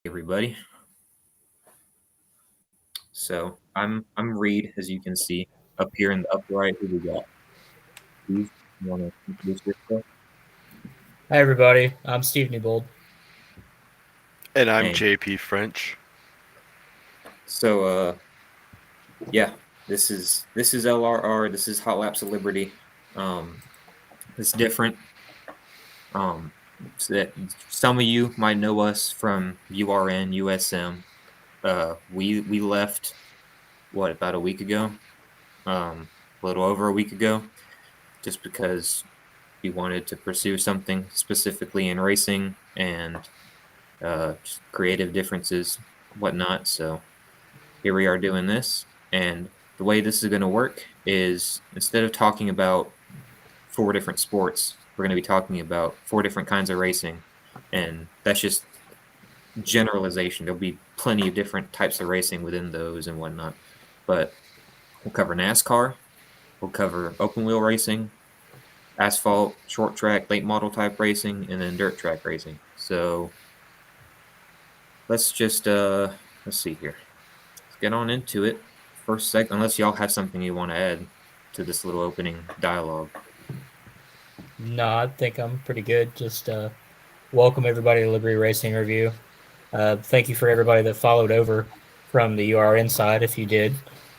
Everybody. So I'm Reed, as you can see up here in the upper right. Who we got? Steve, you want to introduce yourself? Hi, everybody. I'm Steve Newbold. And I'm And JP French. so, yeah, this is LRR. This is Hot Laps of Liberty. Um, it's different. Um, so that some of you might know us from URN, USM. We left about a week ago, a little over a week ago, just because we wanted to pursue something specifically in racing and just creative differences, whatnot. So here we are doing this. And the way this is going to work is instead of talking about four different sports, we're going to be talking about four different kinds of racing. And that's just generalization. There'll be plenty of different types of racing within those and whatnot. But we'll cover NASCAR, we'll cover open wheel racing, asphalt, short track, late model type racing, and then dirt track racing. So let's see here. Let's get on into it. First sec, unless y'all have something you want to add to this little opening dialogue. No, I think I'm pretty good. Just welcome everybody to Liberty Racing Review. Thank you for everybody that followed over from the URN side, if you did.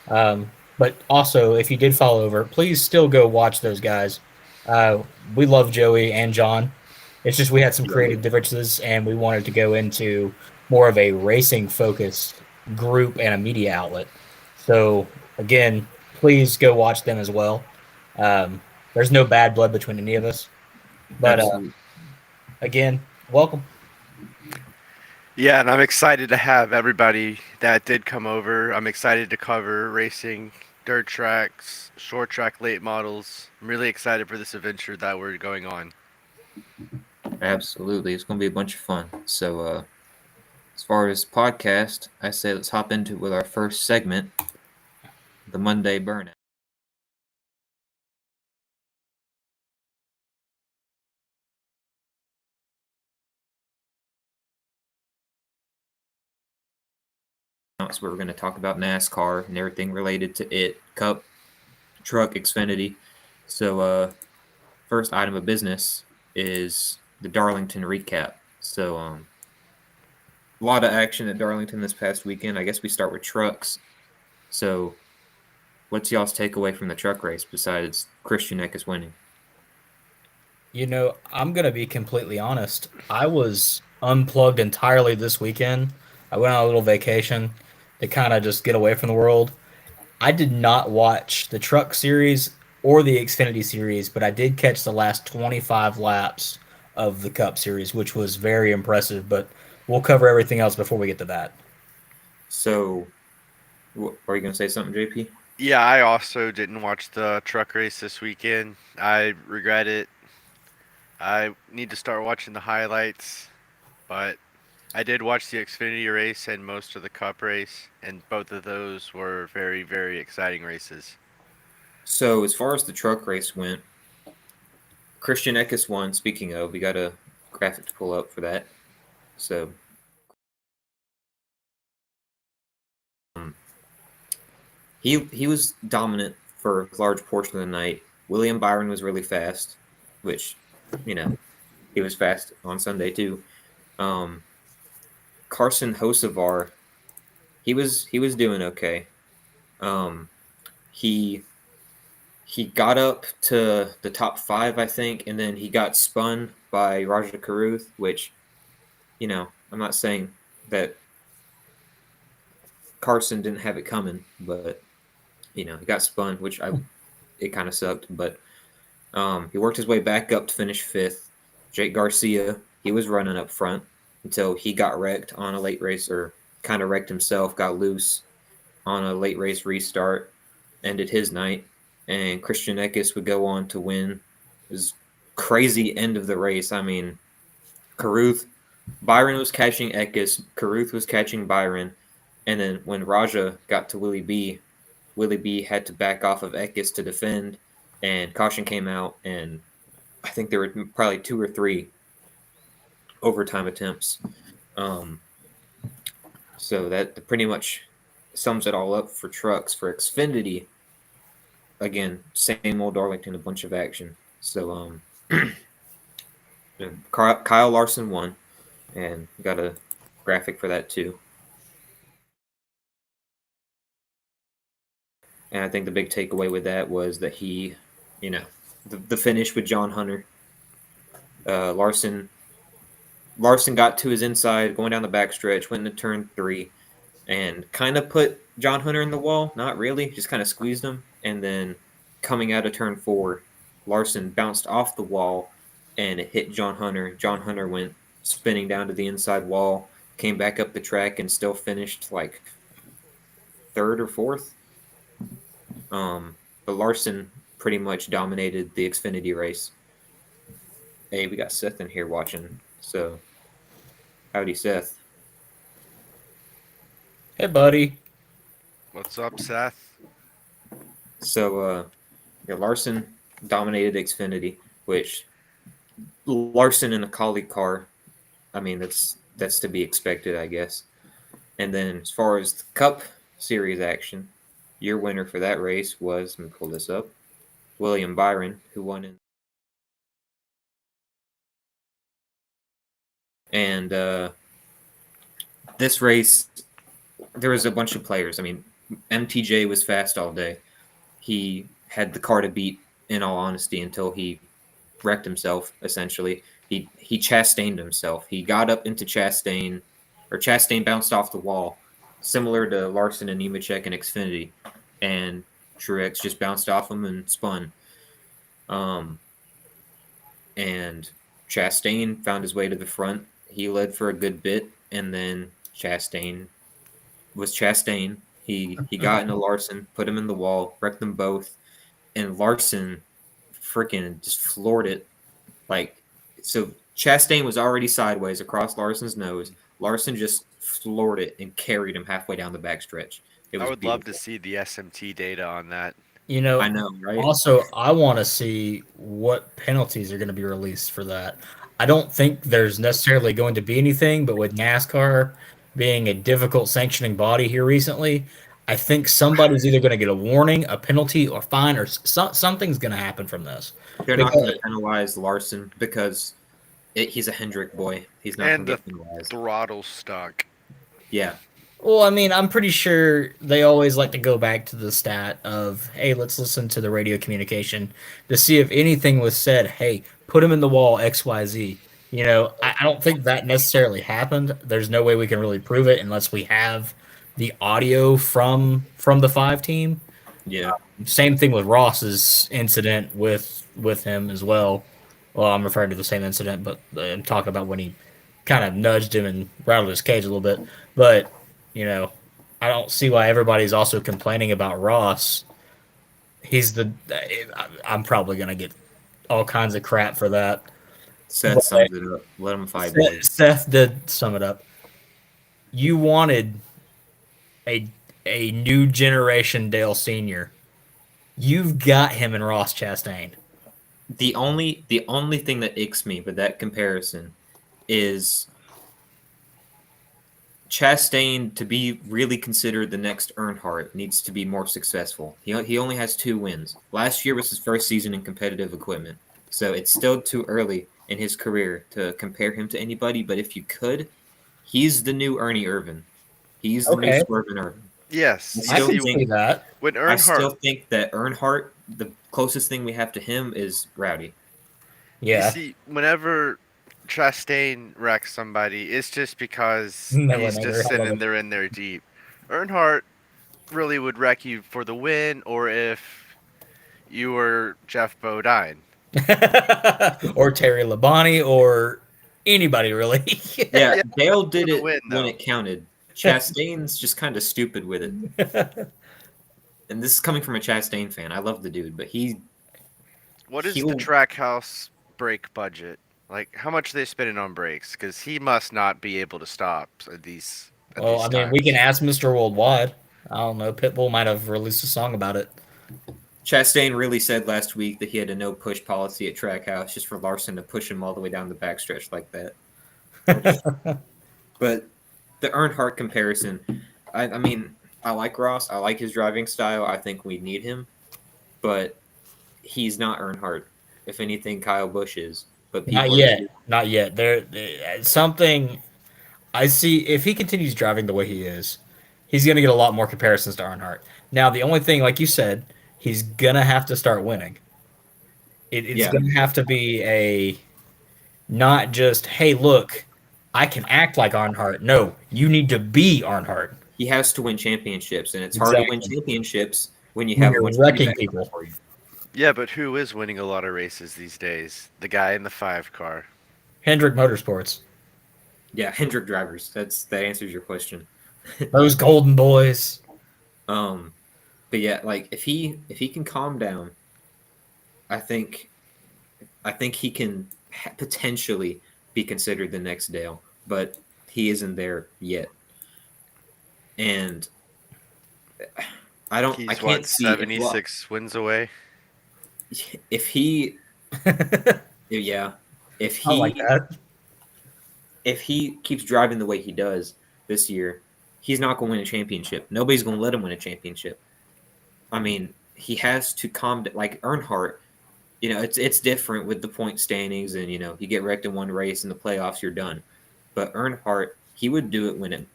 But also, if you did follow over, please still go watch those guys. Uh, we love Joey and John. It's just we had some Right. creative differences, and we wanted to go into more of a racing focused group and a media outlet. So, again, please go watch them as well. There's no bad blood between any of us. But Absolutely. again, welcome. Yeah, and I'm excited to have everybody that did come over. I'm excited to cover racing, dirt tracks, short track late models. I'm really excited for this adventure that we're going on. Absolutely. It's going to be a bunch of fun. So, as far as podcast, I say let's hop into it with our first segment, the Monday Burnout. So we're going to talk about NASCAR and everything related to it, Cup, Truck, Xfinity. So, first item of business is the Darlington recap. So, a lot of action at Darlington this past weekend. I guess we start with trucks. So, what's y'all's takeaway from the truck race besides Christian Eckes winning? I'm going to be completely honest. I was unplugged entirely this weekend. I went on a little vacation to kind of just get away from the world. I did not watch the truck series or the Xfinity series, but I did catch the last 25 laps of the Cup series, which was very impressive. But we'll cover everything else before we get to that. So, are you going to say something, JP? Yeah, I also didn't watch the truck race this weekend. I regret it. I need to start watching the highlights, but I did watch the Xfinity race and most of the Cup race, and both of those were very, very exciting races. So, as far as the truck race went, Christian Eckes won. Speaking of, we got a graphic to pull up for that. So, um, he was dominant for a large portion of the night. William Byron was really fast, which, you know, he was fast on Sunday too. Um, Carson Hocevar, he was doing okay. Um, he he got up to the top five, I think, and then he got spun by Raja Caruth, which, I'm not saying that Carson didn't have it coming, but he got spun, which it kind of sucked. But he worked his way back up to finish fifth. Jake Garcia, he was running up front until he got wrecked on a late race, or kind of wrecked himself, got loose on a late race restart, ended his night. And Christian Eckes would go on to win. His crazy end of the race. I mean, Caruth, Byron was catching Eckes, Caruth was catching Byron, and then when Raja got to Willie B had to back off of Eckes to defend, and caution came out, and I think there were probably two or three overtime attempts. Um, So that pretty much sums it all up for trucks. For Xfinity, again, same old Darlington, a bunch of action. So Kyle Larson won, and got a graphic for that too. And I think the big takeaway with that was that he, the finish with John Hunter, Larson got to his inside, going down the backstretch, went into turn 3, and kind of put John Hunter in the wall. Not really, just kind of squeezed him. And then coming out of turn 4, Larson bounced off the wall and it hit John Hunter. John Hunter went spinning down to the inside wall, came back up the track, and still finished like 3rd or 4th. But Larson pretty much dominated the Xfinity race. Hey, we got Seth in here watching. So, howdy, Seth. Hey, buddy. What's up, Seth? So, Larson dominated Xfinity, which Larson in a colleague car, I mean, that's to be expected, I guess. And then as far as the Cup Series action, your winner for that race was, let me pull this up, William Byron, who won in. And this race, there was a bunch of players. I mean, MTJ was fast all day. He had the car to beat, in all honesty, until he wrecked himself, essentially. He Chastained himself. He got up into Chastain, or Chastain bounced off the wall, similar to Larson and Nemechek and Xfinity. And Truex just bounced off him and spun. And Chastain found his way to the front. He led for a good bit, and then Chastain was Chastain. He got into Larson, put him in the wall, wrecked them both, and Larson freaking just floored it. Like, so Chastain was already sideways across Larson's nose. Larson just floored it and carried him halfway down the backstretch. I would love to see the SMT data on that. You know, I know, right? Also, I want to see what penalties are going to be released for that. I don't think there's necessarily going to be anything, but with NASCAR being a difficult sanctioning body here recently, I think somebody's either going to get a warning, a penalty, or fine, or something's going to happen from this. They're not going to penalize Larson because he's a Hendrick boy. He's not going to get penalized. Throttle stuck. Yeah. Well, I mean, I'm pretty sure they always like to go back to the stat of, hey, let's listen to the radio communication to see if anything was said, hey, put him in the wall, XYZ. You know, I don't think that necessarily happened. There's no way we can really prove it unless we have the audio from the 5 team. Yeah. Same thing with Ross's incident with him as well. Well, I'm referring to the same incident, but I'm talking about when he kind of nudged him and rattled his cage a little bit. But you know, I don't see why everybody's also complaining about Ross. I'm probably going to get all kinds of crap for that. Seth sums it up. Let him fight. Seth did sum it up. You wanted a new generation Dale Sr. You've got him in Ross Chastain. The only thing that icks me with that comparison is Chastain, to be really considered the next Earnhardt, needs to be more successful. He only has 2 wins. Last year was his first season in competitive equipment, so it's still too early in his career to compare him to anybody. But if you could, he's the new Ernie Irvan. He's the new Swerve Irvin. Yes, I can see that. When Earnhardt, I still think that Earnhardt, the closest thing we have to him is Rowdy. Yeah. You see, whenever Chastain wrecks somebody, it's just because he's just sitting there in there deep. Earnhardt really would wreck you for the win, or if you were Jeff Bodine. Or Terry Labonte, or anybody really. Yeah, Dale did it when it counted. Chastain's just kind of stupid with it. And this is coming from a Chastain fan. I love the dude, but What is the Trackhouse brake budget? Like, how much are they spending on brakes? Because he must not be able to stop at these. Well, I mean, we can ask Mr. Worldwide. I don't know. Pitbull might have released a song about it. Chastain really said last week that he had a no push policy at Trackhouse just for Larson to push him all the way down the backstretch like that. But the Earnhardt comparison. I mean, I like Ross. I like his driving style. I think we need him, but he's not Earnhardt. If anything, Kyle Busch is. But Not people are yet. Not yet. Something I see. If he continues driving the way he is, he's going to get a lot more comparisons to Earnhardt. Now, the only thing, like you said, he's going to have to start winning. It's Yeah. going to have to be a not just, hey, look, I can act like Earnhardt. No, you need to be Earnhardt. he has to win championships, and it's hard to win Exactly. championships when you When have a you're bunch wrecking of people. for you. Yeah, but who is winning a lot of races these days? The guy in the 5 car. Hendrick Motorsports. Yeah, Hendrick drivers. That answers your question. Those golden boys. But yeah, like if he can calm down, I think he can potentially be considered the next Dale, but he isn't there yet. And I He's can't see 76 wins away. if he yeah if I like he that. if he keeps driving the way he does this year, he's not going to win a championship. Nobody's going to let him win a championship. I mean, he has to calm down. Like Earnhardt, it's different with the point standings, and you get wrecked in one race in the playoffs, you're done. But Earnhardt, he would do it when it,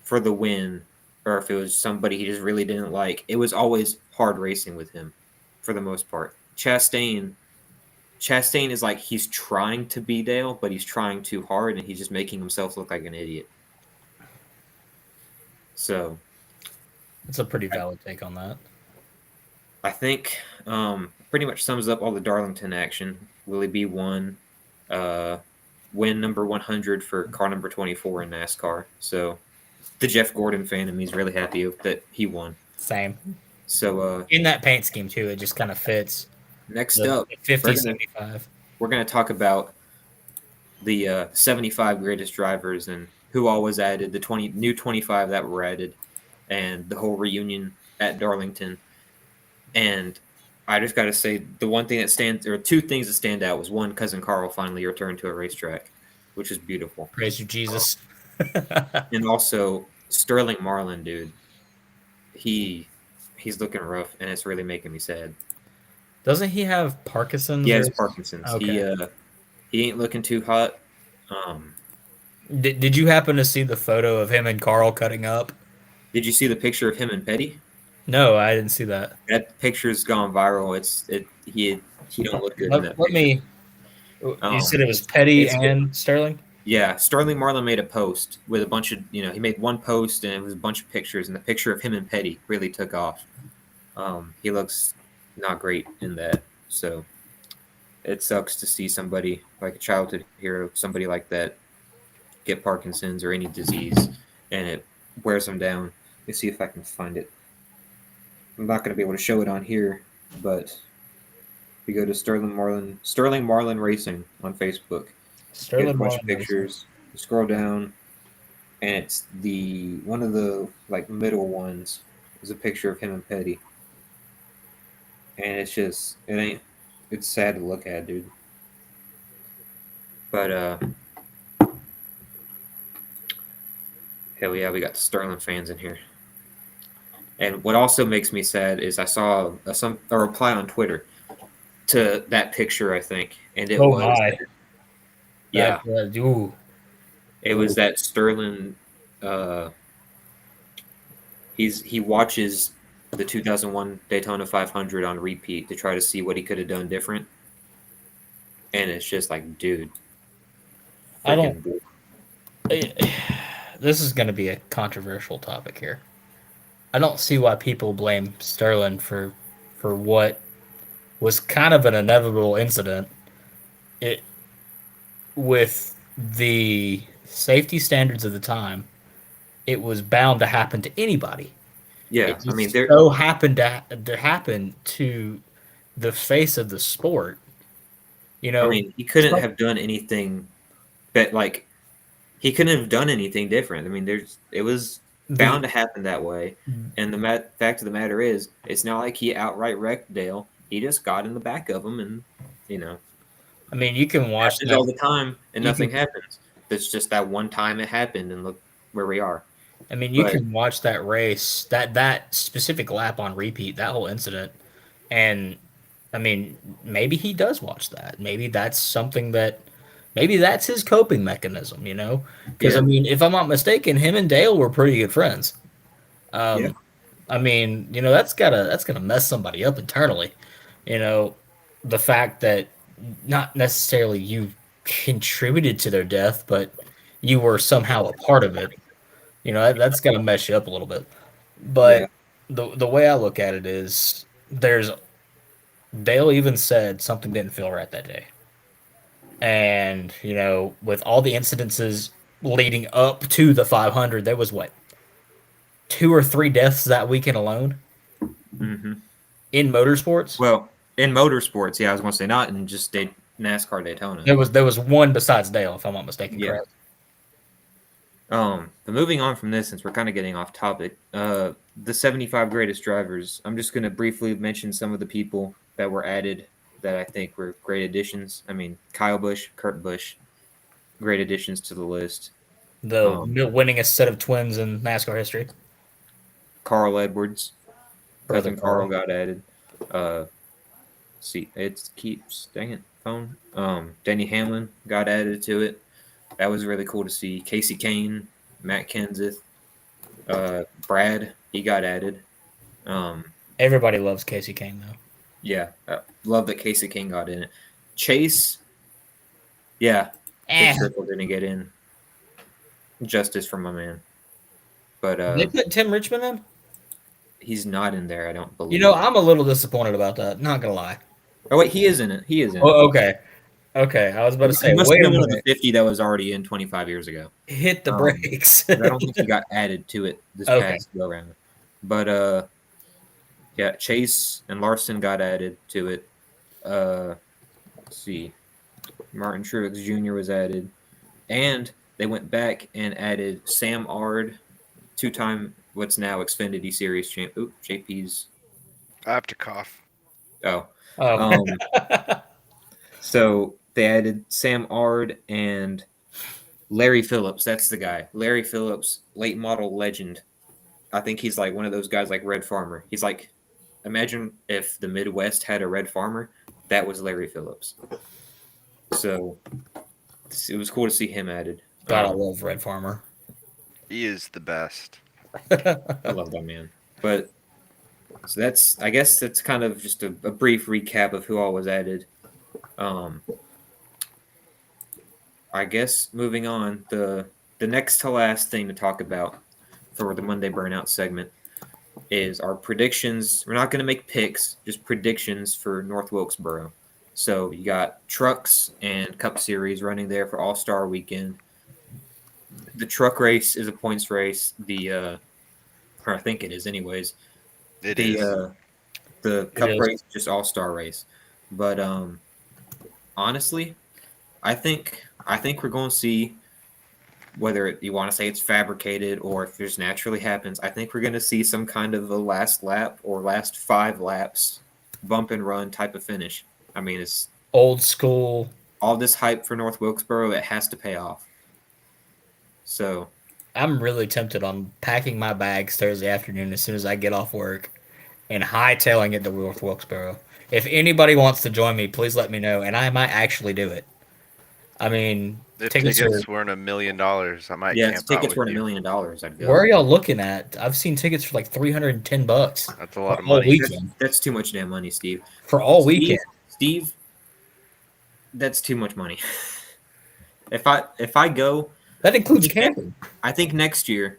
for the win, or if it was somebody he just really didn't like. It was always hard racing with him, for the most part. Chastain is like he's trying to be Dale, but he's trying too hard, and he's just making himself look like an idiot. So That's a pretty valid take on that. I think pretty much sums up all the Darlington action. Willie B won, win number 100 for car number 24 in NASCAR. So the Jeff Gordon fan in me is really happy that he won. Same. So In that paint scheme, too, it just kind of fits. next The up, 50, 75. we're going to talk about the 75 greatest drivers and who all was added, the new 25 that were added, and the whole reunion at Darlington. And I just got to say, the one thing that stands, or two things that stand out, was one, Cousin Carl finally returned to a racetrack, which is beautiful. Praise you, Jesus. And also Sterling Marlin, dude, he's looking rough, and it's really making me sad. Doesn't he have Parkinson's? He has Parkinson's. Okay. He ain't looking too hot. Did you happen to see the photo of him and Carl cutting up? Did you see the picture of him and Petty? No, I didn't see that. That picture's gone viral. He don't look good in that Let picture. me. You said it was Petty it's and Sterling? Yeah, Sterling Marlin made a post with a bunch of, he made one post and it was a bunch of pictures, and the picture of him and Petty really took off. He looks not great in that, so it sucks to see somebody like a childhood hero, somebody like that, get Parkinson's or any disease, and it wears them down. Let me see if I can find it. I'm not going to be able to show it on here, but if you go to Sterling Marlin Racing on Facebook, get a bunch of pictures. You scroll down, and it's one of the middle ones is a picture of him and Petty, and it's sad to look at, dude. But hell yeah, we got the Sterling fans in here. And what also makes me sad is I saw a reply on Twitter to that picture, I think, and it was my. Yeah. Ooh. It was that Sterling. He watches the 2001 Daytona 500 on repeat to try to see what he could have done different, and it's just like, dude. I don't. This is going to be a controversial topic here. I don't see why people blame Sterling for what was kind of an inevitable incident. With the safety standards of the time, it was bound to happen to anybody. Yeah, I mean, so happened to happen to the face of the sport. I mean, he couldn't have done anything, he couldn't have done anything different. I mean, it was bound to happen that way. And the fact of the matter is, it's not like he outright wrecked Dale. He just got in the back of him, and I mean, you can watch it all the time, and nothing happens. It's just that one time it happened, and look where we are. I mean, you But can watch that race, that specific lap on repeat, that whole incident, and I mean, maybe he does watch that. Maybe that's something that, maybe that's his coping mechanism, you know? Because I yeah, mean, if I'm not mistaken, him and Dale were pretty good friends. yeah, Um, I mean, you know, that's gotta mess somebody up internally. You know, the fact that not necessarily you contributed to their death, but you were somehow a part of it. You know, that's gonna mess you up a little bit. yeah, But the way I look at it is, there's Dale even said something didn't feel right that day, and you know, with all the incidences leading up to the 500, there was what, 2 or 3 deaths that weekend alone hmm in motorsports. Well, in motorsports, yeah, I was going to say not in just NASCAR Daytona. There was one besides Dale, if I'm not mistaken. Yeah. Correct. But moving on from this, since we're kind of getting off topic, the 75 greatest drivers. I'm just going to briefly mention some of the people that were added that I think were great additions. I mean, Kyle Busch, Kurt Busch, great additions to the list. The winningest set of twins in NASCAR history. Carl Edwards, Brother cousin Carl Carl. got added. See, it keeps dang it phone. Denny Hamlin got added to it. That was really cool to see. Casey Kane, Matt Kenseth, Brad, he got added. Everybody loves Casey Kane though. Yeah, love that Casey Kane got in it. Chase, yeah, Dick Trickle didn't get in. Justice for my man, but They put Tim Richmond in. he's not in there. I don't believe. You know, I'm a little disappointed about that. Not gonna lie. Oh wait, he is in it. He is in it. Oh, okay. Okay, I was about to He say, must wait have a been one of the minute. 50 that was already in 25 years ago. Hit the Um, brakes. I don't think he got added to it this Okay. past go round. But yeah, Chase and Larson got added to it. Let's see, Martin Truex Jr. was added, and they went back and added Sam Ard, 2-time what's now Xfinity Series champ. Oop, JP's. I have to cough. Oh, Oh. so they added Sam Ard and Larry Phillips. That's the guy. Larry Phillips, late model legend. I think he's like one of those guys like Red Farmer. He's like, imagine if the Midwest had a Red Farmer. That was Larry Phillips. So it was cool to see him added. God, I love Red Farmer. He is the best. I love that man. But so I guess that's kind of just a brief recap of who all was added. I guess moving on, the next to last thing to talk about for the Monday Burnout segment is our predictions. We're not going to make picks, just predictions for North Wilkesboro. So you got trucks and Cup Series running there for All-Star Weekend. The truck race is a points race. Or I think it is, anyways. It is. The Cup is. race is just All-Star race. But honestly, I think we're going to see, whether you want to say it's fabricated or if it just naturally happens, I think we're going to see some kind of a last lap or last 5 laps bump and run type of finish. I mean, it's Old school. all this hype for North Wilkesboro. It has to pay off. So I'm really tempted on packing my bags Thursday afternoon as soon as I get off work and hightailing it to North Wilkesboro. If anybody wants to join me, please let me know, and I might actually do it. I mean, If tickets tickets are. weren't $1 million, I might yeah, camp tickets out were with $1 you. million. I'd go. Where are y'all looking at? I've seen tickets for like $310 That's a lot of all money. weekend. That's too much damn money, Steve. For all weekend. Steve, that's too much money. If I go, That includes camping. I think next year,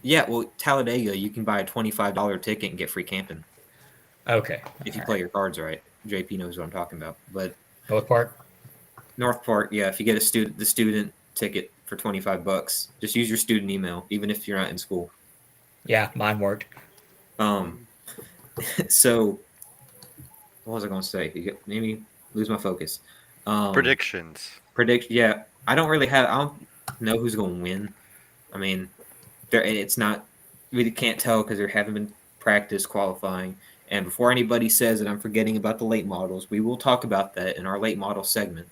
yeah, well, Talladega, you can buy a $25 ticket and get free camping Okay. if you play your cards right. JP knows what I'm talking about. But North Park. North Park, yeah, if you get the student ticket for $25, just use your student email, even if you're not in school. Yeah, mine worked. So what was I going to say? Made me lose my focus. Predictions. Yeah, I don't know who's going to win. I mean, it's not, we can't tell because there haven't been practice qualifying. And before anybody says that I'm forgetting about the late models, we will talk about that in our late model segment.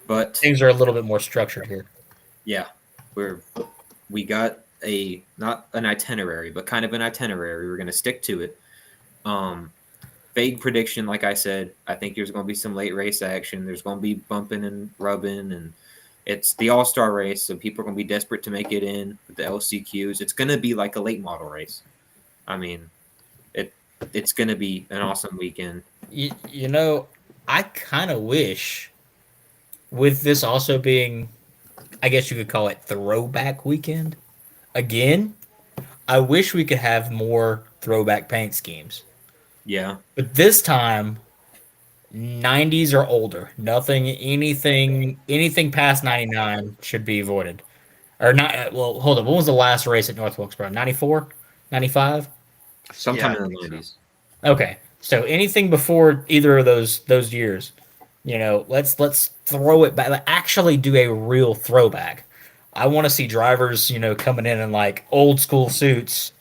But Things are a little bit more structured here. yeah, we got a not an itinerary, but kind of an itinerary. We're going to stick to it. Vague prediction, like I said, I think there's going to be some late race action. There's going to be bumping and rubbing, and it's the All Star race, so people are going to be desperate to make it in with the LCQs. It's going to be like a late model race. I mean, it's going to be an awesome weekend. You know, I kind of wish, with this also being, I guess you could call it throwback weekend again. I wish we could have more throwback paint schemes, Yeah, but this time 90s or older. Nothing, anything past 99 should be avoided. Or not, well, hold on. When was the last race at North Wilkesboro? 94? 95? sometime Yeah, I in the think so. 90s. Okay. So anything before either of those years, let's throw it back. Like, actually do a real throwback. I want to see drivers, coming in like old school suits.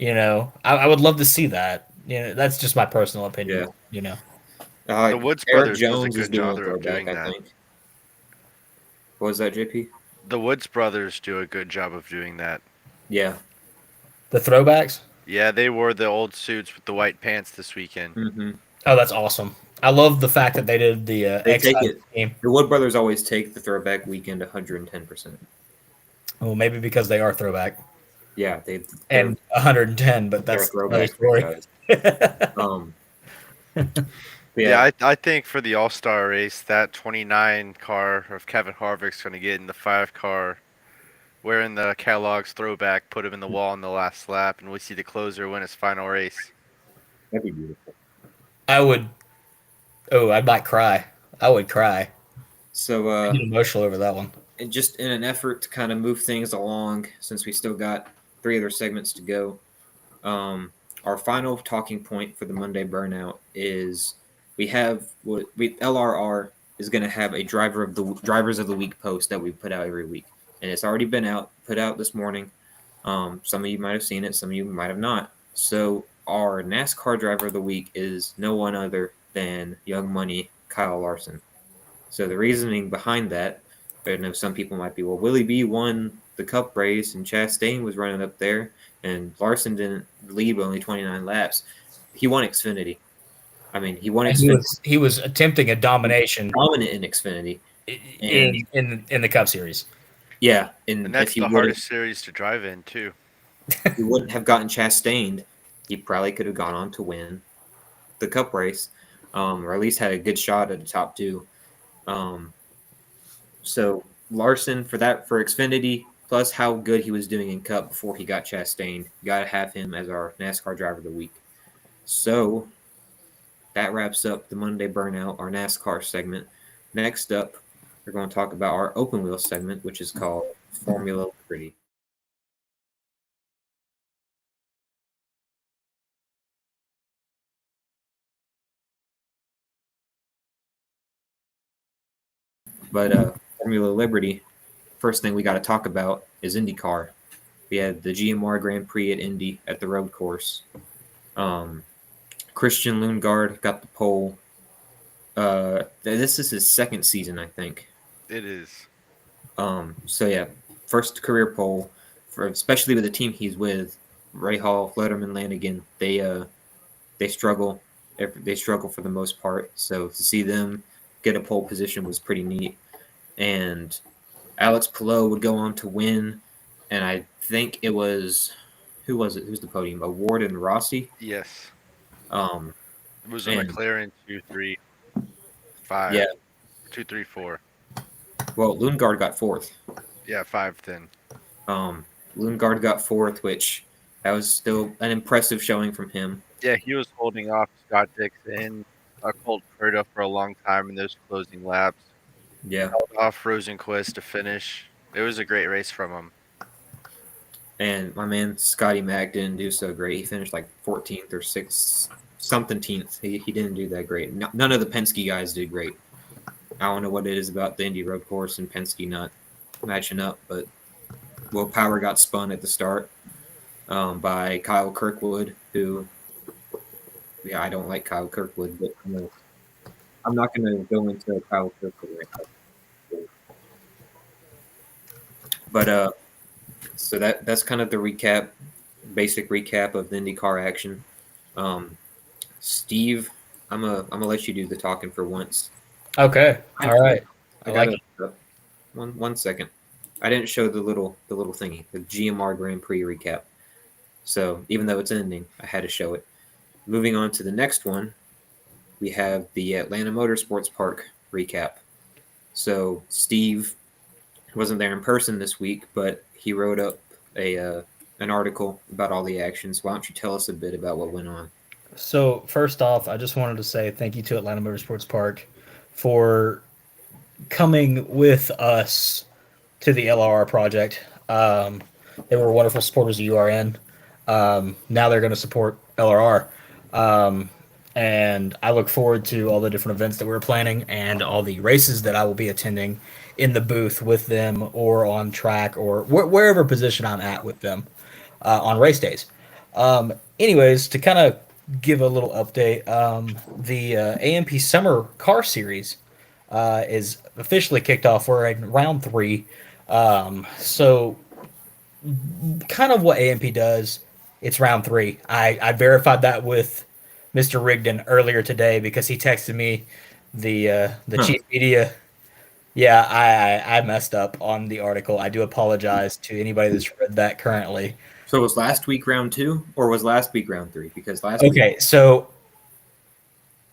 I would love to see that. That's just my personal opinion. Yeah. The Woods Eric brothers does a Jones is good doing job a of throwback, doing I that. think. What was that, JP? The Woods brothers do a good job of doing that. Yeah. The throwbacks. Yeah, they wore the old suits with the white pants this weekend. Mm-hmm. Oh, that's awesome. I love the fact that they did the They take excise it. scheme. The Wood brothers always take the throwback weekend 110%. Well, maybe because they are throwback Yeah, they're, and 110, but they're that's another throwback story. guys. Yeah, Yeah, I think for the All Star race, that 29 car of Kevin Harvick's going to get in the 5 car, wearing the Kellogg's throwback, put him in the wall in the last lap, and we see the closer win his final race. that'd be beautiful. I would. Oh, I might cry. I would cry. So, I get emotional over that one. and just in an effort to kind of move things along, since we still got 3 other segments to go, our final talking point for the Monday burnout is LRR is going to have a drivers of the week post that we put out every week, and it's already been put out this morning. Some of you might have seen it, some of you might have not. So our NASCAR driver of the week is no one other than Young Money Kyle Larson. So the reasoning behind that, I know some people might be, well, Willie B won the Cup race and Chastain was running up there, and Larson didn't lead with only 29 laps. He won Xfinity. I mean, he won And Xfinity. he was attempting a domination Dominant in Xfinity. in the Cup Series. Yeah, And that's the hardest series to drive in, too. If he wouldn't have gotten Chastain, he probably could have gone on to win the Cup race, or at least had a good shot at the top 2. So Larson for Xfinity, plus how good he was doing in Cup before he got Chastain, you got to have him as our NASCAR driver of the week. So that wraps up the Monday Burnout, our NASCAR segment. Next up, we're going to talk about our open wheel segment, which is called Formula Liberty. But Formula Liberty, first thing we got to talk about is IndyCar. We had the GMR Grand Prix at Indy at the road course. Christian Lundgaard got the pole. This is his second season, I think. It is. So yeah, first career pole, especially with the team he's with, Rahal, Letterman, Lanigan. They struggle. They struggle for the most part. So to see them get a pole position was pretty neat. And Alex Palou would go on to win, and I think it was who was it? Who's the podium? Ward and Rossi. Yes. Um, It was a McLaren 2-3-5. Yeah. 2-3-4. Well, Lundgaard got 4th. Yeah, 5 then. Lundgaard got 4th, which that was still an impressive showing from him. Yeah, he was holding off Scott Dixon, Colt Curta for a long time in those closing laps. Yeah. Held off Rosenquist to finish. It was a great race from him. And my man Scotty Mack didn't do so great. He finished like 14th or 6th, something tenth. He didn't do that great. None of the Penske guys did great. I don't know what it is about the Indy road course and Penske not matching up, but Will Power got spun at the start by Kyle Kirkwood, who, yeah, I don't like Kyle Kirkwood, but I'm not going to go into Kyle Kirkwood right now. But so that's kind of the basic recap of the IndyCar action. Steve, I'm gonna let you do the talking for once. Okay. All right. I I like gotta it. one second. I didn't show the little thingy, the GMR Grand Prix recap. So even though it's ending, I had to show it. Moving on to the next one, we have the Atlanta Motorsports Park recap. So Steve wasn't there in person this week, but he wrote up an article about all the actions. Why don't you tell us a bit about what went on? So first off, I just wanted to say thank you to Atlanta Motorsports Park for coming with us to the LRR project. They were wonderful supporters of URN. Now they're going to support LRR. Um, and I look forward to all the different events that we're planning and all the races that I will be attending in the booth with them or on track or wherever position I'm at with them on race days. Anyways, to kind of give a little update, the AMP Summer Car Series is officially kicked off. We're in round three. So kind of what AMP does. It's round three. I verified that with Mr. Rigdon earlier today because he texted me the Huh. chief media. Yeah, I messed up on the article. I do apologize to anybody that's read that currently. So was last week round two, or was last week round three? Because last week, Okay, so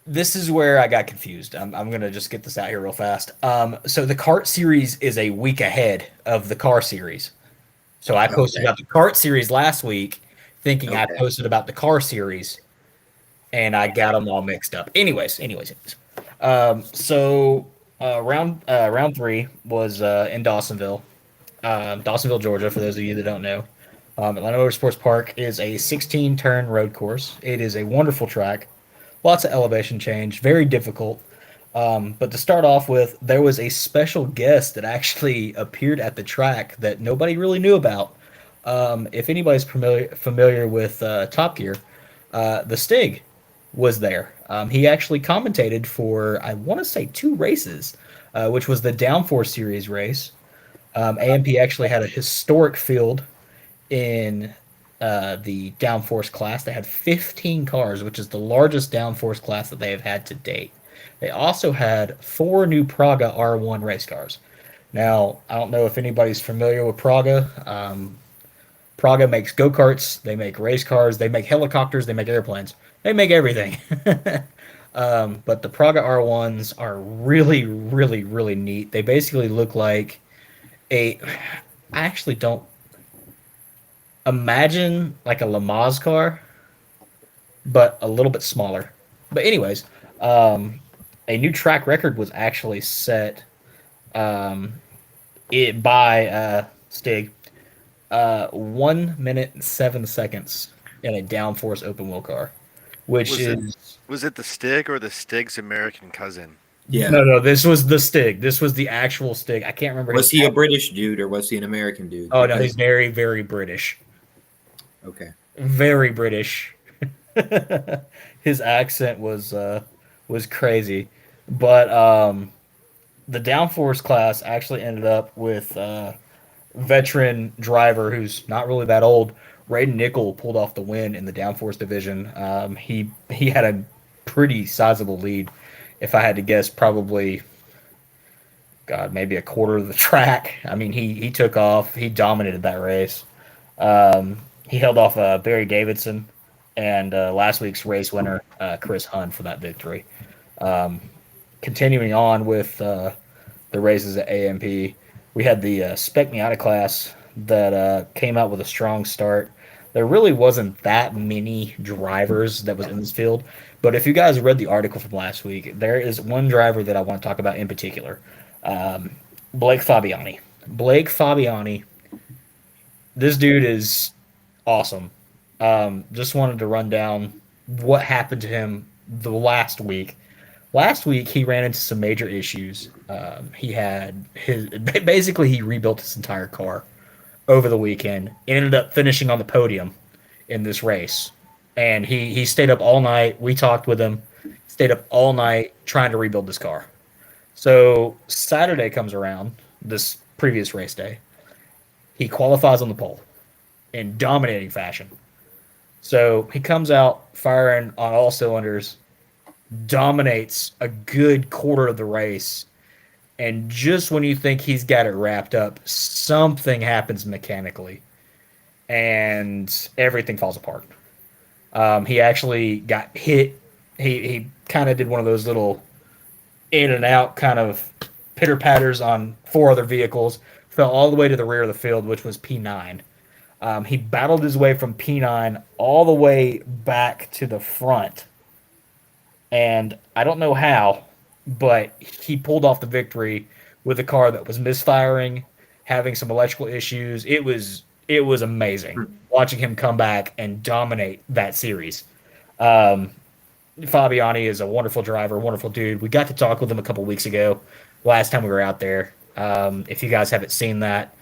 this is where I got confused. I'm gonna just get this out here real fast. So the kart series is a week ahead of the car series. So I posted okay, about the kart series last week, thinking I okay, posted about the car series, and I got them all mixed up. Anyways. Round three was in Dawsonville, Dawsonville, Georgia. For those of you that don't know, Atlanta Motorsports Park is a 16-turn road course. It is a wonderful track, lots of elevation change, very difficult. But to start off with, there was a special guest that actually appeared at the track that nobody really knew about. If anybody's familiar with Top Gear, the Stig was there. He actually commentated for, I want to say, two races, which was the Downforce Series race. AMP actually had a historic field in the downforce class. They had 15 cars, which is the largest downforce class that they have had to date. They also had four new Praga R1 race cars. Now, I don't know if anybody's familiar with Praga. Praga makes go karts, they make race cars, they make helicopters, they make airplanes, they make everything. But the Praga R1s are really, really, really neat. They basically look like a. I actually don't imagine like a Lamaze car, but a little bit smaller. But anyways, a new track record was actually set um, it by Stig. 1 minute and 7 seconds in a downforce open wheel car, which Was it is was it the Stig or the Stig's American cousin? yeah. no. This was the Stig. This was the actual Stig. I can't remember Was his. he a British dude or was he an American dude? Oh no, Because he's very, very British. okay, Very British. His accent was crazy, but the downforce class actually ended up with veteran driver who's not really that old. Raiden Nickel pulled off the win in the downforce division. He had a pretty sizable lead. If I had to guess, probably God, maybe a quarter of the track. I mean, he took off. He dominated that race. He held off Barry Davidson and last week's race winner Chris Hunn for that victory. Um, Continuing on with the races at AMP, we had the Spec Miata class that came out with a strong start. There really wasn't that many drivers that was in this field, but if you guys read the article from last week, there is one driver that I want to talk about in particular, um, Blake Fabiani. Blake Fabiani, this dude is awesome. Just wanted to run down what happened to him the last week. Last week he ran into some major issues. He had his basically he rebuilt his entire car over the weekend. Ended up finishing on the podium in this race, and he stayed up all night. We talked with him. Stayed up all night trying to rebuild this car. So Saturday comes around, this previous race day. He qualifies on the pole in dominating fashion. So he comes out firing on all cylinders, dominates a good quarter of the race, and just when you think he's got it wrapped up, something happens mechanically, and everything falls apart. He actually got hit. He kind of did one of those little in and out kind of pitter patters on four other vehicles. Fell all the way to the rear of the field, which was P9. He battled his way from P9 all the way back to the front, and I don't know how, but he pulled off the victory with a car that was misfiring, having some electrical issues. It was amazing watching him come back and dominate that series. Um, Fabiani is a wonderful driver, wonderful dude. We got to talk with him a couple weeks ago, last time we were out there. If you guys haven't seen that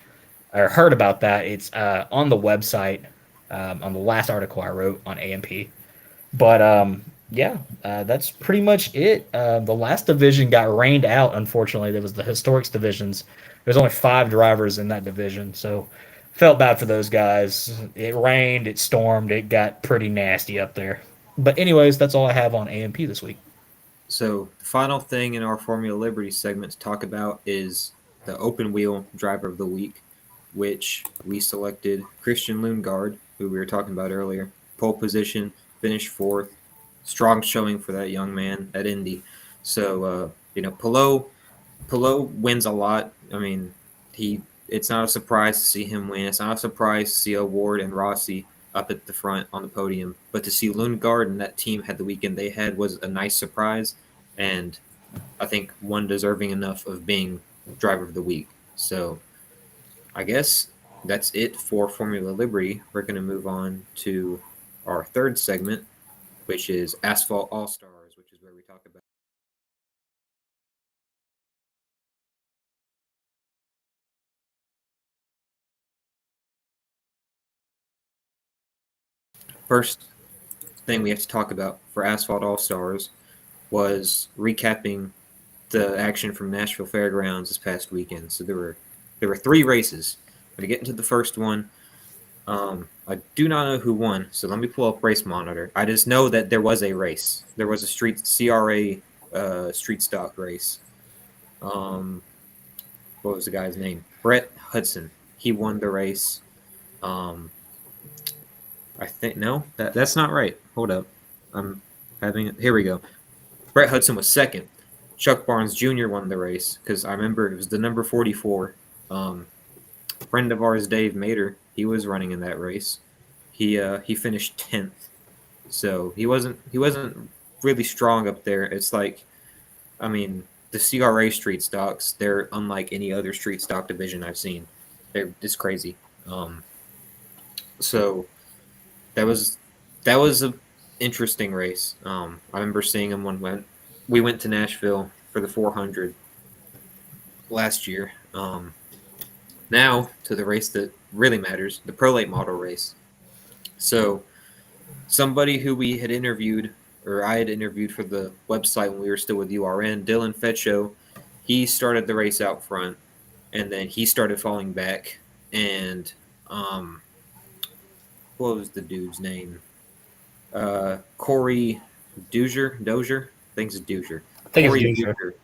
or heard about that, it's on the website, on the last article I wrote on AMP. But yeah, that's pretty much it. The last division got rained out, unfortunately. There was the Historics divisions. There's only 5 drivers in that division, so felt bad for those guys. It rained, it stormed, it got pretty nasty up there. But anyways, that's all I have on AMP this week. So the final thing in our Formula Liberty segment to talk about is the open wheel driver of the week, which we selected Christian Lundgaard, who we were talking about earlier. Pole position, finished 4th. Strong showing for that young man at Indy. So, Palou wins a lot. I mean, it's not a surprise to see him win. It's not a surprise to see O'Ward and Rossi up at the front on the podium. But to see Lundgaard and that team had the weekend they had was a nice surprise, and I think one deserving enough of being driver of the week. So I guess that's it for Formula Liberty. We're going to move on to our third segment, which is Asphalt All-Stars, which is where we talk about first thing we have to talk about for Asphalt All-Stars was recapping the action from Nashville Fairgrounds this past weekend. So there were 3 races. But to get into the first one, I do not know who won, so let me pull up Race Monitor. I just know that there was a race. There was a CRA street stock race. What was the guy's name? Brett Hudson. He won the race. I think that's not right. Hold up. Here we go. Brett Hudson was second. Chuck Barnes Jr. won the race because I remember it was the number 44. Friend of ours, Dave Mater, he was running in that race. He finished 10th, so he wasn't really strong up there. It's like, I mean, the CRA street stocks, they're unlike any other street stock division I've seen. They're just crazy. So that was a interesting race. I remember seeing him when we went to Nashville for the 400 last year. Now to the race that really matters, the Pro Late Model race. So somebody who we had interviewed, or I had interviewed for the website when we were still with URN, Dylan Fetcho, he started the race out front, and then he started falling back. And what was the dude's name? Corey Dozier? I think it's Dozier. I think Corey it's Dozier.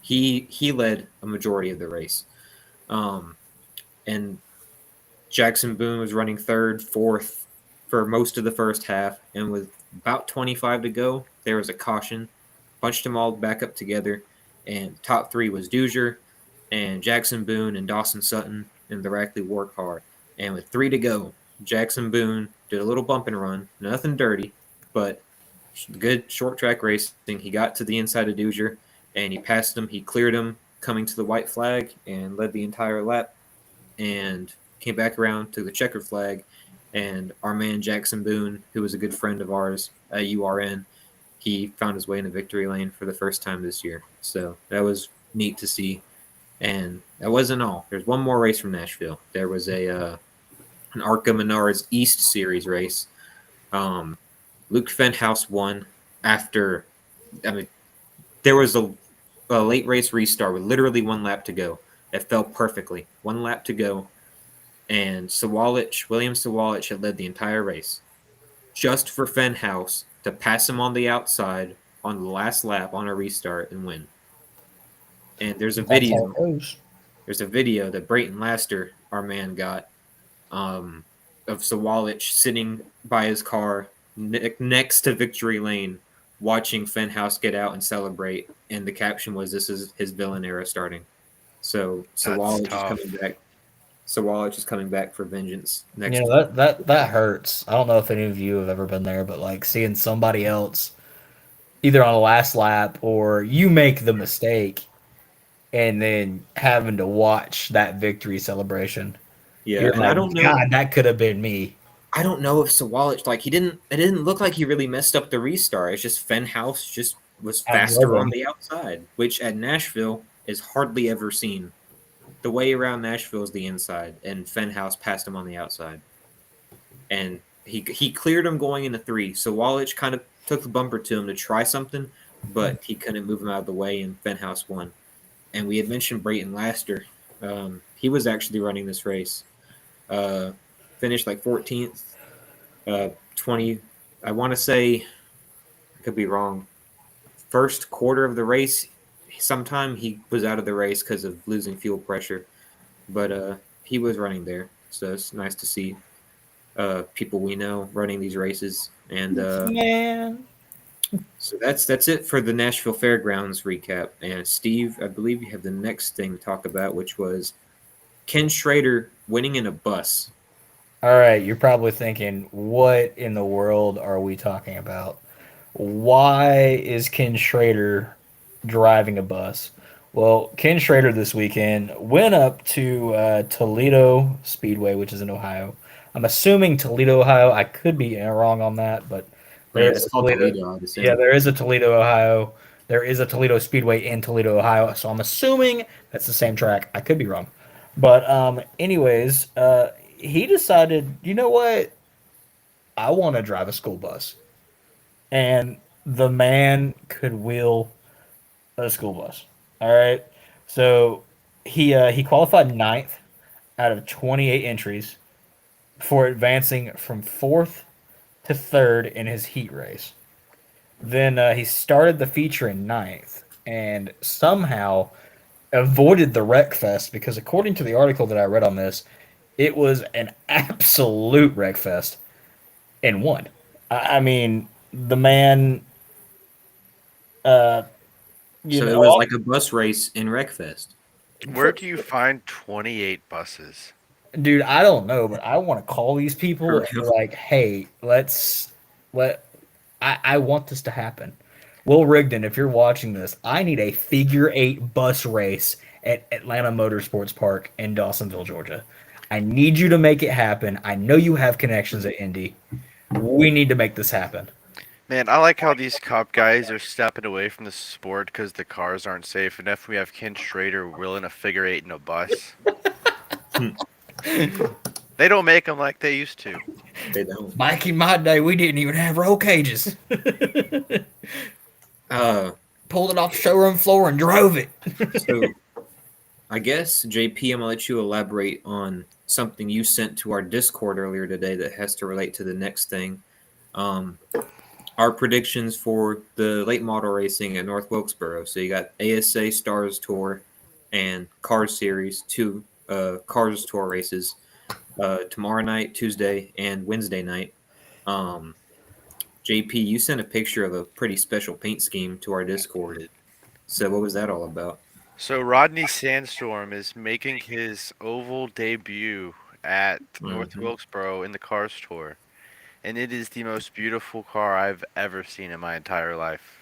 He led a majority of the race. And Jackson Boone was running 3rd, 4th for most of the first half. And with about 25 to go, there was a caution. Bunched them all back up together. And top 3 was Dozier and Jackson Boone and Dawson Sutton and the Rackley War car. And with 3 to go, Jackson Boone did a little bump and run. Nothing dirty, but good short track racing. He got to the inside of Dozier and he passed him. He cleared him coming to the white flag and led the entire lap. And came back around to the checkered flag, and our man Jackson Boone, who was a good friend of ours at URN, he found his way in the victory lane for the first time this year. So that was neat to see. And that wasn't all. There's one more race from Nashville. There was an ARCA Menards East Series race. Luke Fenhouse won after, there was a late race restart with literally 1 lap to go. It fell perfectly. 1 lap to go. and William Sawalich had led the entire race, just for Fenhouse to pass him on the outside on the last lap on a restart and win. And there's a That's how video. it goes. There's a video that Brayton Laster, our man, got of Sawalich sitting by his car next to Victory Lane, watching Fenhouse get out and celebrate. And the caption was, "This is his villain era starting." So Sawalich is tough. coming back. Sawalich is coming back for vengeance next. You know, that hurts. I don't know if any of you have ever been there, but like seeing somebody else either on the last lap or you make the mistake and then having to watch that victory celebration. Yeah, You're and like, I don't know. God, that could have been me. I don't know if Sawalich, like, he didn't. It didn't look like he really messed up the restart. It's just Fenhouse just was faster on the outside, which at Nashville is hardly ever seen. The way around Nashville is the inside, and Fenhouse passed him on the outside, and he cleared him going into 3. So Sawalich kind of took the bumper to him to try something, but he couldn't move him out of the way, and Fenhouse won. And we had mentioned Brayton Laster. He was actually running this race. Finished like 14th, 20. I want to say, I could be wrong. First quarter of the race, sometime he was out of the race because of losing fuel pressure, but he was running there. So it's nice to see people we know running these races. And Man. so that's it for the Nashville Fairgrounds recap. And Steve, I believe you have the next thing to talk about, which was Ken Schrader winning in a bus. All right, you're probably thinking, what in the world are we talking about? Why is Ken Schrader driving a bus? Well, Ken Schrader this weekend went up to Toledo Speedway, which is in Ohio. I'm assuming Toledo, Ohio. I could be wrong on that, but Yeah, there's it's a called Toledo. Toledo, I would assume. Yeah, there is a Toledo, Ohio. There is a Toledo Speedway in Toledo, Ohio. So I'm assuming that's the same track. I could be wrong. But anyways, he decided, you know what? I want to drive a school bus. And the man could wheel a school bus. All right. So he qualified ninth out of 28 entries for advancing from fourth to third in his heat race. Then he started the feature in ninth and somehow avoided the wreck fest because, according to the article that I read on this, it was an absolute wreck fest and won. I mean, the man, uh, you So it know, was like a bus race in Wreckfest. Where do you find 28 buses? dude, I don't know, but I want to call these people For and be real. like, hey, let I want this to happen. Will Rigdon, if you're watching this, I need a figure 8 bus race at Atlanta Motorsports Park in Dawsonville, Georgia. I need you to make it happen. I know you have connections at Indy. We need to make this happen. Man, I like how these cop guys are stepping away from the sport because the cars aren't safe enough. We have Ken Schrader wheeling a figure 8 in a bus. They don't make them like they used to. They don't. Mike, in my day, we didn't even have roll cages. Pulled it off the showroom floor and drove it. So I guess, JP, I'm going to let you elaborate on something you sent to our Discord earlier today that has to relate to the next thing. Our predictions for the late model racing at North Wilkesboro. So you got ASA Stars Tour and Cars Series, 2 Cars Tour races tomorrow night, Tuesday, and Wednesday night. JP, you sent a picture of a pretty special paint scheme to our Discord. So what was that all about? So Rodney Sandstorm is making his oval debut at North Wilkesboro in the Cars Tour. And it is the most beautiful car I've ever seen in my entire life.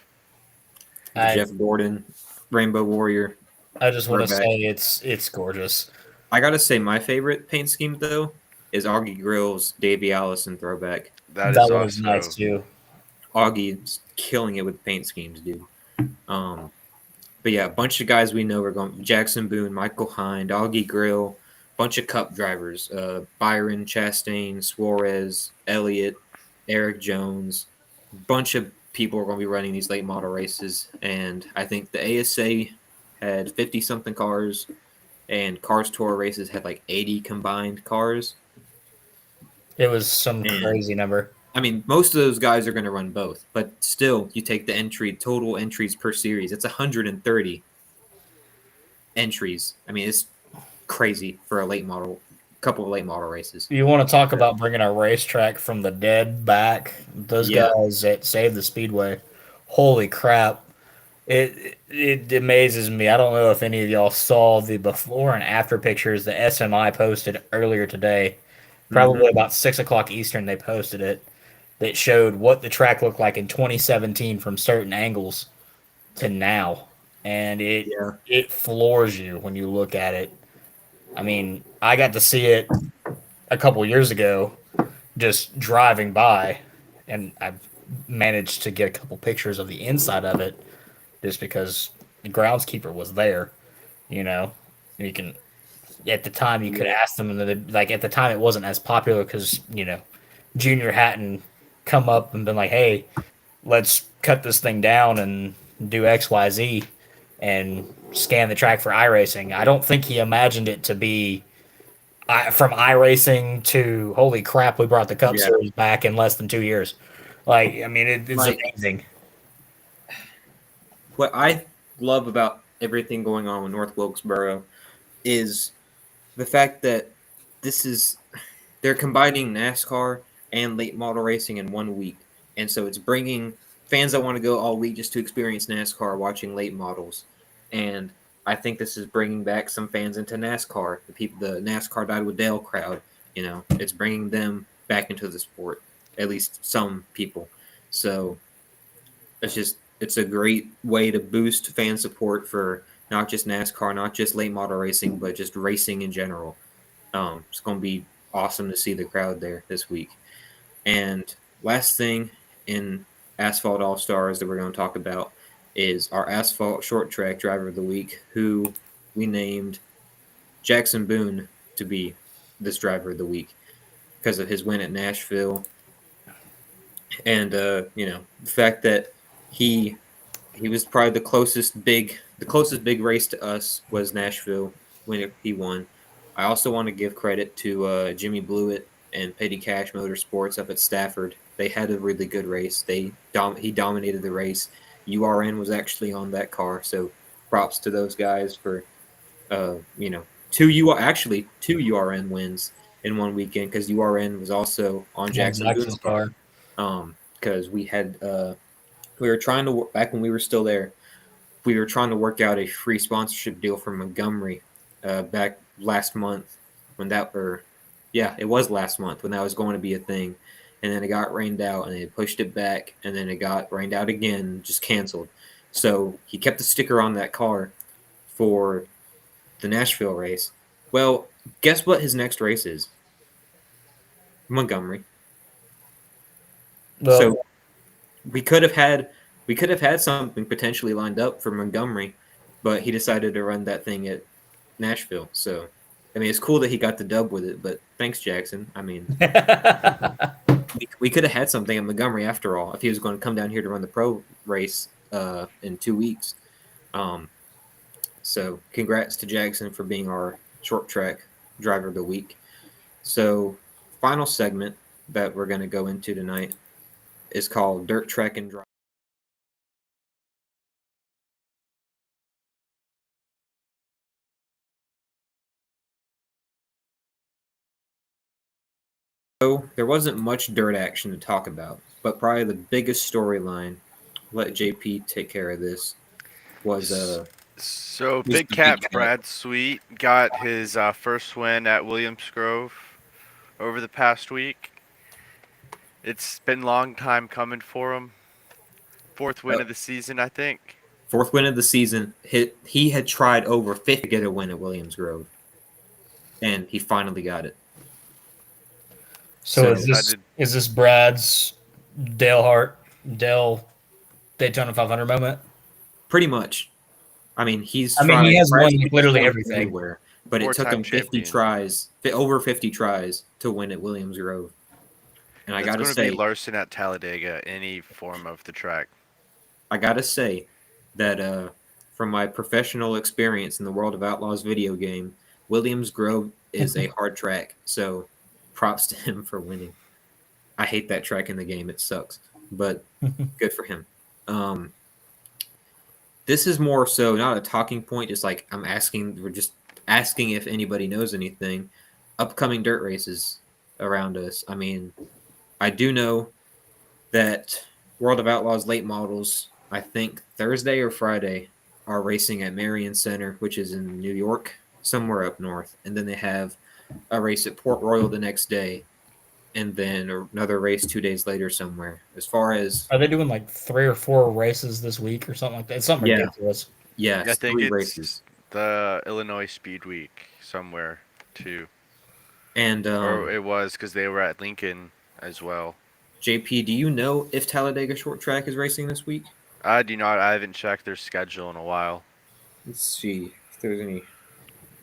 Jeff Gordon, Rainbow Warrior. I just want to Throwback. say it's gorgeous. I gotta say, my favorite paint scheme though is Augie Grill's Davey Allison throwback. That That is one was also nice too. Augie's killing it with paint schemes, dude. But yeah, a bunch of guys we know are going. Jackson Boone, Michael Hind, Augie Grill, bunch of Cup drivers. Byron Chastain, Suarez, Elliott, Eric Jones. Bunch of people are going to be running these late model races, and I think the ASA had 50 something cars. and Cars Tour races had like 80 combined cars. It was some And crazy number. I mean, most of those guys are going to run both, but still, you take the total entries per series. It's 130 entries. I mean, it's crazy for a couple of late model races. You want to talk about bringing a racetrack from the dead back? Those Yeah. guys that saved the Speedway, holy crap! It amazes me. I don't know if any of y'all saw the before and after pictures that SMI posted earlier today. Probably about 6 o'clock Eastern, they posted it. That showed what the track looked like in 2017 from certain angles to now, and Yeah. it floors you when you look at it. I mean, I got to see it a couple years ago, just driving by, and I managed to get a couple pictures of the inside of it, just because the groundskeeper was there. You know, you can at the time you could Yeah. ask them, and like at the time it wasn't as popular because Junior hadn't come up and been like, hey, let's cut this thing down and do XYZ and scan the track for iRacing. I don't think he imagined it to be from iRacing to holy crap, we brought the Cup Yeah. Series back in less than 2 years. Like, I mean, it's Like- amazing. What I love about everything going on with North Wilkesboro is the fact that they're combining NASCAR and late model racing in 1 week. And so it's bringing fans that want to go all week just to experience NASCAR watching late models. And I think this is bringing back some fans into NASCAR. The NASCAR Died with Dale crowd, it's bringing them back into the sport, at least some people. So it's a great way to boost fan support for not just NASCAR, not just late model racing, but just racing in general. It's going to be awesome to see the crowd there this week. And last thing in Asphalt All Stars that we're going to talk about is our Asphalt Short Track Driver of the Week, who we named Jackson Boone to be this Driver of the Week because of his win at Nashville. And, the fact that he was probably the closest big race to us was Nashville when he won. I also want to give credit to Jimmy Blewett and Petty Cash Motorsports up at Stafford. They had a really good race. He dominated the race. URN was actually on that car, so props to those guys for two URN wins in 1 weekend because URN was also on Jackson Boone's car. Because we were trying to, back when we were still there, we were trying to work out a free sponsorship deal for Montgomery back last month it was last month when that was going to be a thing. And then it got rained out and they pushed it back and then it got rained out again, just canceled. So he kept the sticker on that car for the Nashville race. Well, guess what his next race is? Montgomery. Well, So we could have had something potentially lined up for Montgomery, but he decided to run that thing at Nashville. So, I mean, it's cool that he got the dub with it, but thanks, Jackson. I mean, we could have had something at Montgomery after all if he was going to come down here to run the pro race in 2 weeks. So, congrats to Jackson for being our short track driver of the week. So, final segment that we're going to go into tonight is called Dirt Track and Drive. So there wasn't much dirt action to talk about, but probably the biggest storyline, let JP take care of this, was So Who's Big the Cat Big Cat? Brad Sweet got his first win at Williams Grove over the past week. It's been a long time coming for him. Fourth win of the season, I think. fourth win of the season. He had tried over 50 to get a win at Williams Grove, and he finally got it. so So- is this Brad's Dale Daytona 500 moment? Pretty much. I mean, he has Brad's won tried literally won everything. everywhere, but it took Four-time him 50 champion. tries, over 50 tries to win at Williams Grove. And I It's gotta going to say, be Larson at Talladega, any form of the track. I gotta say that from my professional experience in the World of Outlaws video game, Williams Grove is a hard track. So props to him for winning. I hate that track in the game. It sucks, but good for him. This is more so not a talking point. It's like we're just asking if anybody knows anything. Upcoming dirt races around us. I mean, I do know that World of Outlaws late models, I think Thursday or Friday, are racing at Marion Center, which is in New York, somewhere up north. And then they have a race at Port Royal the next day, and then another race 2 days later somewhere. As far as Are they doing like 3 or 4 races this week or something like that? It's something Yeah. ridiculous. yeah, I think 3 it's races. the Illinois Speed Week somewhere too, And or it was because they were at Lincoln as well. JP, do you know if Talladega Short Track is racing this week? I do not. I haven't checked their schedule in a while. Let's see if there's any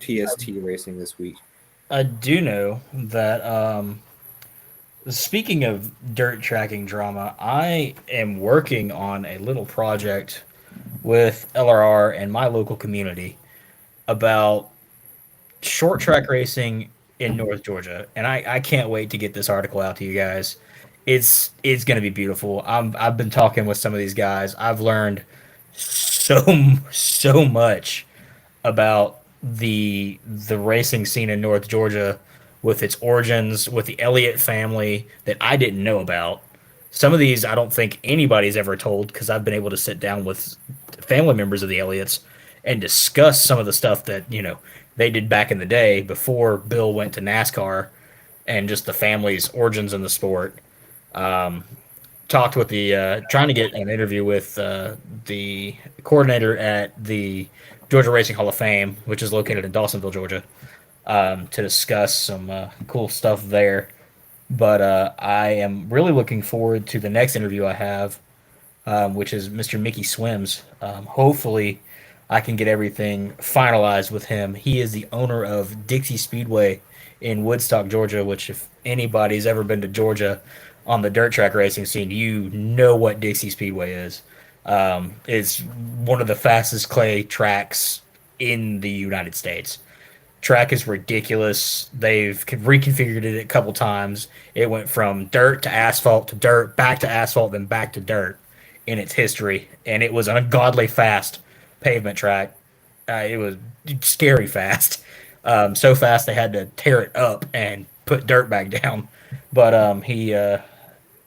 TST racing this week. I do know that speaking of dirt tracking drama, I am working on a little project with LRR and my local community about short track racing in North Georgia, and I can't wait to get this article out to you guys. It's going to be beautiful. I've been talking with some of these guys. I've learned so so much about the racing scene in North Georgia with its origins, with the Elliott family that I didn't know about. Some of these I don't think anybody's ever told because I've been able to sit down with family members of the Elliots and discuss some of the stuff that, they did back in the day before Bill went to NASCAR and just the family's origins in the sport. Talked with trying to get an interview with the coordinator at the Georgia Racing Hall of Fame, which is located in Dawsonville, Georgia, to discuss some cool stuff there. But I am really looking forward to the next interview I have, which is Mr. Mickey Swims. Hopefully, I can get everything finalized with him. He is the owner of Dixie Speedway in Woodstock, Georgia, which, if anybody's ever been to Georgia on the dirt track racing scene, you know what Dixie Speedway is. It's one of the fastest clay tracks in the United States. Track is ridiculous. They've reconfigured it a couple times. It went from dirt to asphalt to dirt, back to asphalt, then back to dirt in its history, and it was an ungodly fast pavement track. It was scary fast. So fast they had to tear it up and put dirt back down. But he,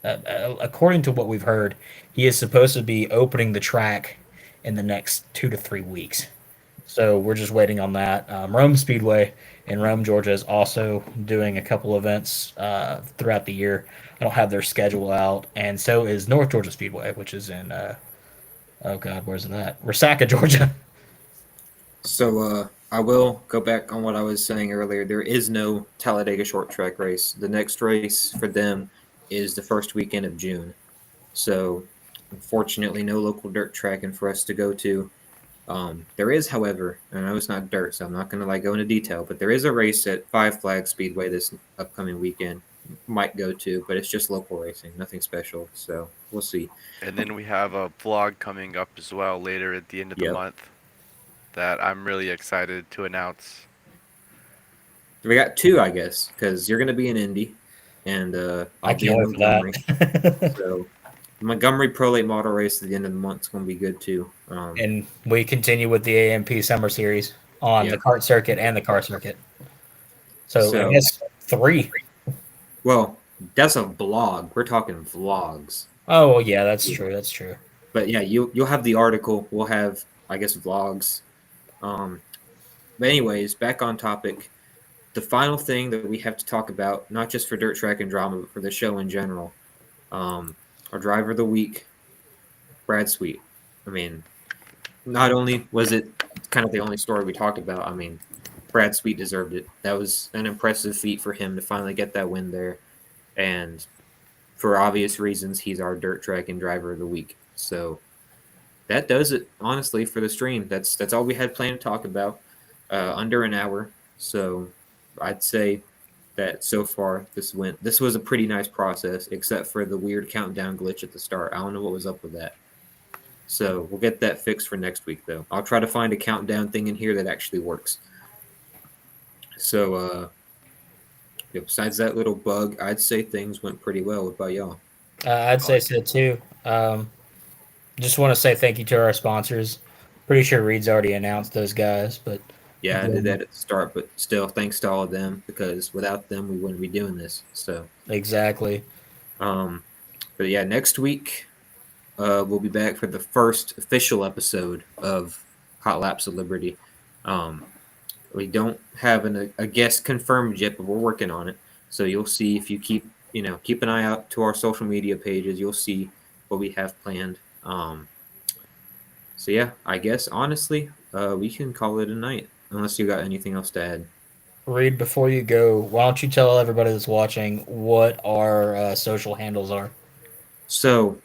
according to what we've heard, he is supposed to be opening the track in the next 2 to 3 weeks. So we're just waiting on that. Rome Speedway in Rome, Georgia, is also doing a couple events throughout the year. I don't have their schedule out, and so is North Georgia Speedway, which is in where's that? Resaca, Georgia. So I will go back on what I was saying earlier. There is no Talladega Short Track race. The next race for them is the first weekend of June. So unfortunately, no local dirt tracking for us to go to. There is, however, and I know it's not dirt, so I'm not going to go into detail, but there is a race at Five Flags Speedway this upcoming weekend. Might go to, but it's just local racing, nothing special. So we'll see. And then we have a vlog coming up as well later at the end of the Yep. month that I'm really excited to announce. We got 2, I guess, because you're going to be in Indy, and I I'll be can't in wait for Montgomery. that. So Montgomery Pro Late Model race at the end of the month is going to be good too. And we continue with the AMP Summer Series on Yeah. the kart circuit and the car circuit. So I guess 3. Well, that's a blog. We're talking vlogs. Oh, well, yeah, that's true. That's true. But yeah, you'll have the article. We'll have, I guess, vlogs. But anyways, back on topic. The final thing that we have to talk about, not just for Dirt Track and Drama, but for the show in general, our driver of the week, Brad Sweet. I mean, not only was it kind of the only story we talked about, I mean, Brad Sweet deserved it. That was an impressive feat for him to finally get that win there. And for obvious reasons, he's our Dirt Track and Driver of the Week. So that does it, honestly, for the stream. That's all we had planned to talk about, under an hour. So I'd say that so far this was a pretty nice process, except for the weird countdown glitch at the start. I don't know what was up with that. So we'll get that fixed for next week, though. I'll try to find a countdown thing in here that actually works. So, yeah, besides that little bug, I'd say things went pretty well. What about y'all? I'd say so too. Just want to say thank you to our sponsors. Pretty sure Reed's already announced those guys, but Yeah, I did again, that at the start, but still, thanks to all of them because without them, we wouldn't be doing this. So, exactly. um, but yeah, next week we'll be back for the first official episode of Hot Laps of Liberty. Um, we don't have a guest confirmed yet, but we're working on it. So you'll see if you keep an eye out to our social media pages. You'll see what we have planned. So yeah, I guess honestly, we can call it a night unless you got anything else to add. Reed, before you go, why don't you tell everybody that's watching what our social handles are? So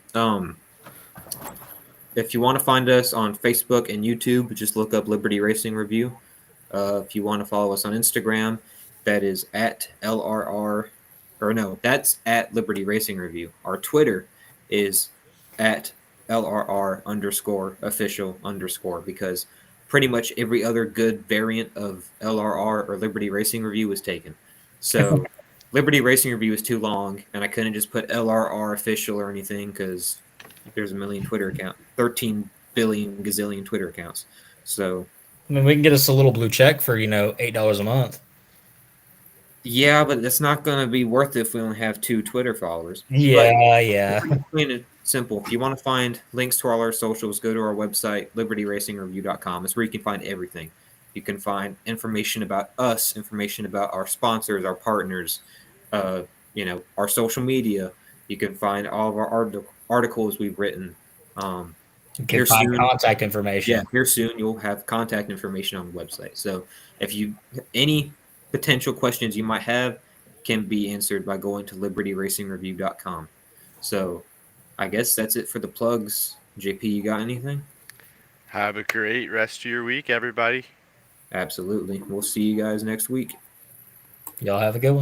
if you want to find us on Facebook and YouTube, just look up Liberty Racing Review. If you want to follow us on Instagram, that is at LRR, or no, that's at Liberty Racing Review. Our Twitter is at LRR underscore official underscore because pretty much every other good variant of LRR or Liberty Racing Review was taken. So Liberty Racing Review is too long, and I couldn't just put LRR official or anything because there's a million Twitter accounts, 13 billion gazillion Twitter accounts. So I mean, we can get us a little blue check for $8 a month. yeah, but that's not going to be worth it if we only have 2 Twitter followers. Yeah. Plain and simple. If you want to find links to all our socials, go to our website, libertyracingreview.com. It's where you can find everything. You can find information about us, information about our sponsors, our partners, our social media. You can find all of our articles we've written. You Here can find soon, contact information. yeah, here soon you'll have contact information on the website. So if you any potential questions you might have can be answered by going to libertyracingreview.com. So I guess that's it for the plugs. JP, you got anything? Have a great rest of your week, everybody. Absolutely. We'll see you guys next week. Y'all have a good one.